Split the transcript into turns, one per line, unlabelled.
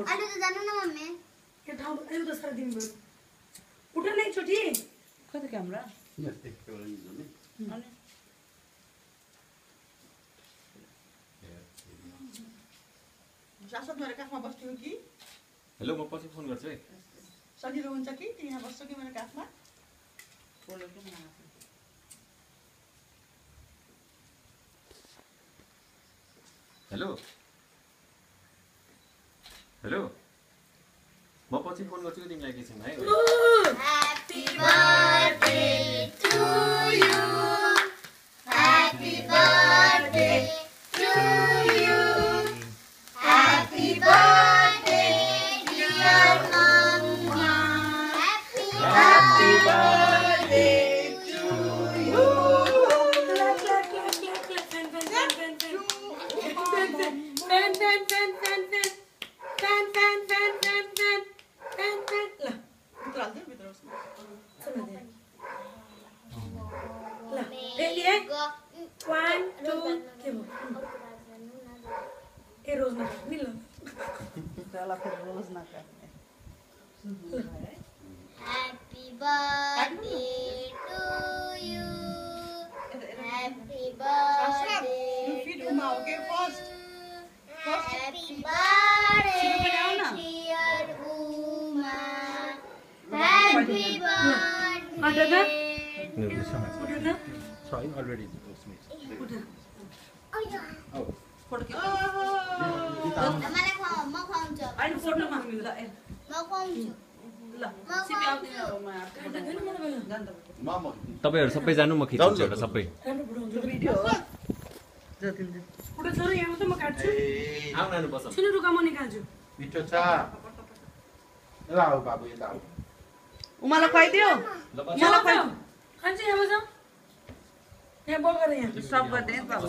अहिले त जानु न मम्मी
यो ठाउँ एउटा सारा दिन भयो उठ न एकचोटि
कति क्यामेरा
यस्तै एउटा नि
अनि
शासक मेरो काखमा बस्थ्यौ कि
हेलो म पछि फोन गर्छु है
सजिलो हुन्छ कि तिमी यहाँ बस्छौ कि मेरो काखमा
बोल्यो कि न
हेलो हेलो म पछि फोन गर्छु कि तिमीलाई एकैछिन है
Happy birthday to you. Happy birthday to you. Happy birthday, dear Mama. Happy birthday to you.
भित्र हाल्दै भित्र बस्नु
रेडी है 1 2 के भयो ए रोज न नि ल
त्यसलाई फेरि रोज नकाट्ने
Happy birthday to you. Happy birthday.
You feed Uma, okay, first.
Happy birthday, dear Uma. Happy birthday.
उठ्न
Sorry, already.
फोटो के
मलाई खुवाऊ, म खुवाउँछु।
अहिले फोटोमा ल ए
म खुवाउँछु।
ल सिपी आउँदैन म जान्दा
तपाईहरु सबै जानु म खिच्छु एउटा सबै
राम्रो बुढाउँछ
भिडियो हो जतिन
बुढा छोरा यहाँ आउँछ म काट्छु
आउ नानु बस
छिनु रुका म निकाल्छु
मिठो छ ल आऊ बाबु यता आऊ
उमालाई खुवाइदियो
ल बस
यहाँ खान्छ यहाँ बस यहाँ बोल गरेँ यहाँ
सब गरिदिएँ बाबु